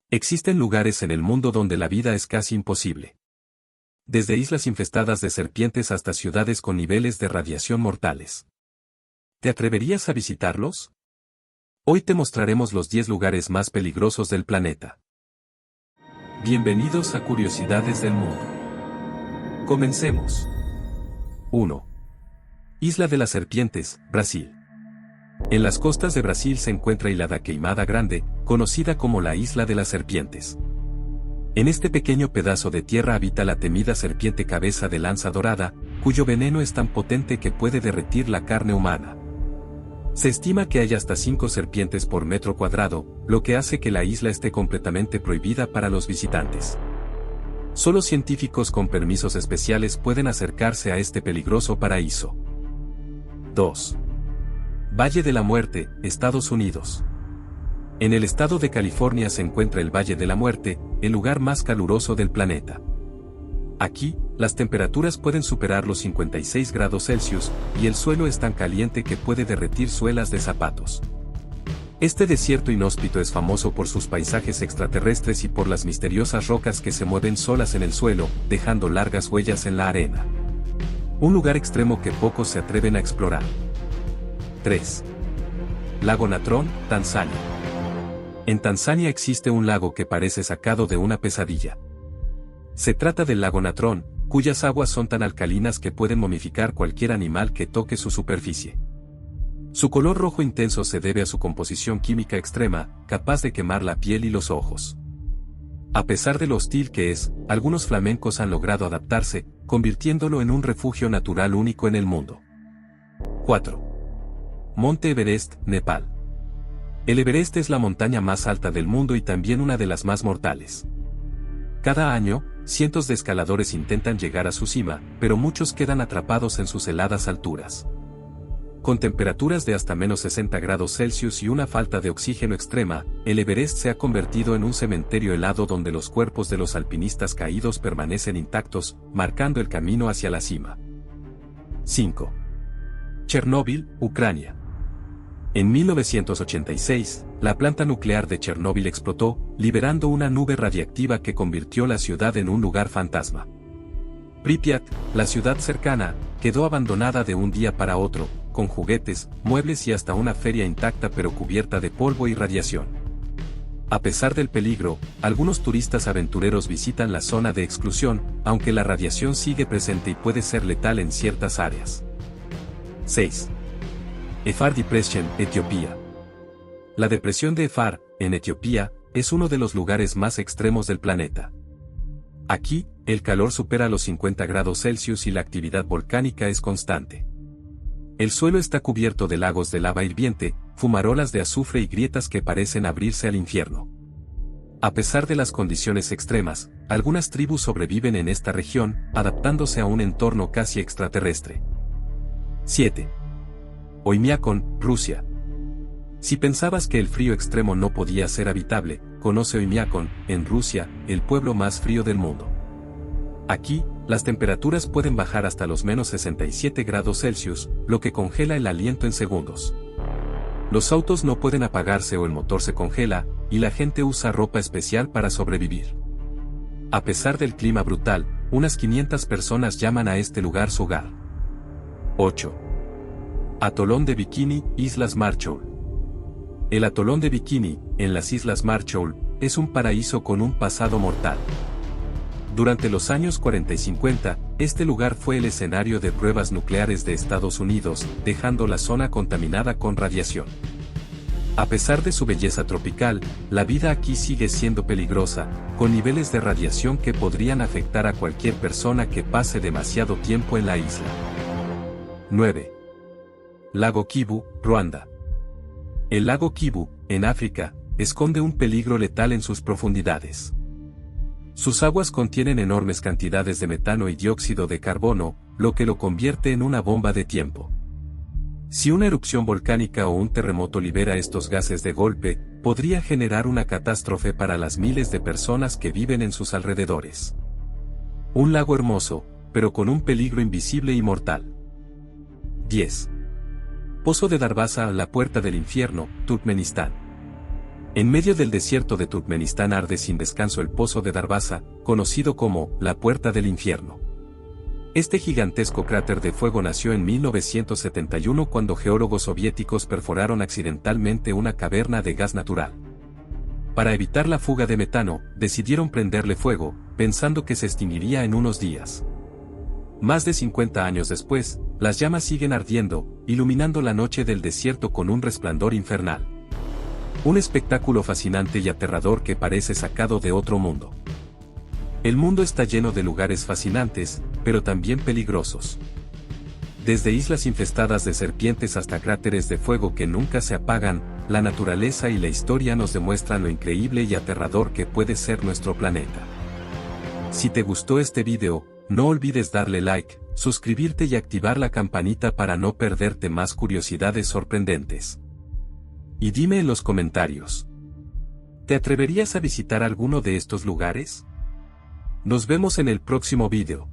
Existen lugares en el mundo donde la vida es casi imposible. Desde islas infestadas de serpientes hasta ciudades con niveles de radiación mortales. ¿Te atreverías a visitarlos? Hoy te mostraremos los 10 lugares más peligrosos del planeta. Bienvenidos a Curiosidades del Mundo. Comencemos. 1. Isla de las Serpientes, Brasil. En las costas de Brasil se encuentra Ilha da Queimada Grande, conocida como la Isla de las Serpientes. En este pequeño pedazo de tierra habita la temida serpiente cabeza de lanza dorada, cuyo veneno es tan potente que puede derretir la carne humana. Se estima que hay hasta 5 serpientes por metro cuadrado, lo que hace que la isla esté completamente prohibida para los visitantes. Solo científicos con permisos especiales pueden acercarse a este peligroso paraíso. 2. Valle de la Muerte, Estados Unidos. En el estado de California se encuentra el Valle de la Muerte, el lugar más caluroso del planeta. Aquí, las temperaturas pueden superar los 56 grados Celsius, y el suelo es tan caliente que puede derretir suelas de zapatos. Este desierto inhóspito es famoso por sus paisajes extraterrestres y por las misteriosas rocas que se mueven solas en el suelo, dejando largas huellas en la arena. Un lugar extremo que pocos se atreven a explorar. 3. Lago Natron, Tanzania. En Tanzania existe un lago que parece sacado de una pesadilla. Se trata del lago Natron, cuyas aguas son tan alcalinas que pueden momificar cualquier animal que toque su superficie. Su color rojo intenso se debe a su composición química extrema, capaz de quemar la piel y los ojos. A pesar de lo hostil que es, algunos flamencos han logrado adaptarse, convirtiéndolo en un refugio natural único en el mundo. 4. Monte Everest, Nepal. El Everest es la montaña más alta del mundo y también una de las más mortales. Cada año, cientos de escaladores intentan llegar a su cima, pero muchos quedan atrapados en sus heladas alturas. Con temperaturas de hasta menos 60 grados Celsius y una falta de oxígeno extrema, el Everest se ha convertido en un cementerio helado donde los cuerpos de los alpinistas caídos permanecen intactos, marcando el camino hacia la cima. 5. Chernóbil, Ucrania. En 1986, la planta nuclear de Chernóbil explotó, liberando una nube radiactiva que convirtió la ciudad en un lugar fantasma. Pripyat, la ciudad cercana, quedó abandonada de un día para otro, con juguetes, muebles y hasta una feria intacta pero cubierta de polvo y radiación. A pesar del peligro, algunos turistas aventureros visitan la zona de exclusión, aunque la radiación sigue presente y puede ser letal en ciertas áreas. 6. Efar Depression, Etiopía. La depresión de Efar, en Etiopía, es uno de los lugares más extremos del planeta. Aquí, el calor supera los 50 grados Celsius y la actividad volcánica es constante. El suelo está cubierto de lagos de lava hirviente, fumarolas de azufre y grietas que parecen abrirse al infierno. A pesar de las condiciones extremas, algunas tribus sobreviven en esta región, adaptándose a un entorno casi extraterrestre. 7. Oymyakon, Rusia. Si pensabas que el frío extremo no podía ser habitable, conoce Oymyakon, en Rusia, el pueblo más frío del mundo. Aquí, las temperaturas pueden bajar hasta los menos 67 grados Celsius, lo que congela el aliento en segundos. Los autos no pueden apagarse o el motor se congela, y la gente usa ropa especial para sobrevivir. A pesar del clima brutal, unas 500 personas llaman a este lugar su hogar. 8. Atolón de Bikini, Islas Marshall. El atolón de Bikini, en las Islas Marshall, es un paraíso con un pasado mortal. Durante los años 40 y 50, este lugar fue el escenario de pruebas nucleares de Estados Unidos, dejando la zona contaminada con radiación. A pesar de su belleza tropical, la vida aquí sigue siendo peligrosa, con niveles de radiación que podrían afectar a cualquier persona que pase demasiado tiempo en la isla. 9. Lago Kivu, Ruanda. El lago Kivu, en África, esconde un peligro letal en sus profundidades. Sus aguas contienen enormes cantidades de metano y dióxido de carbono, lo que lo convierte en una bomba de tiempo. Si una erupción volcánica o un terremoto libera estos gases de golpe, podría generar una catástrofe para las miles de personas que viven en sus alrededores. Un lago hermoso, pero con un peligro invisible y mortal. 10. Pozo de Darvaza, la puerta del infierno, Turkmenistán. En medio del desierto de Turkmenistán arde sin descanso el pozo de Darvaza, conocido como la Puerta del Infierno. Este gigantesco cráter de fuego nació en 1971 cuando geólogos soviéticos perforaron accidentalmente una caverna de gas natural. Para evitar la fuga de metano, decidieron prenderle fuego, pensando que se extinguiría en unos días. Más de 50 años después, las llamas siguen ardiendo, iluminando la noche del desierto con un resplandor infernal. Un espectáculo fascinante y aterrador que parece sacado de otro mundo. El mundo está lleno de lugares fascinantes, pero también peligrosos. Desde islas infestadas de serpientes hasta cráteres de fuego que nunca se apagan, la naturaleza y la historia nos demuestran lo increíble y aterrador que puede ser nuestro planeta. Si te gustó este video, no olvides darle like, suscribirte y activar la campanita para no perderte más curiosidades sorprendentes. Y dime en los comentarios, ¿te atreverías a visitar alguno de estos lugares? Nos vemos en el próximo video.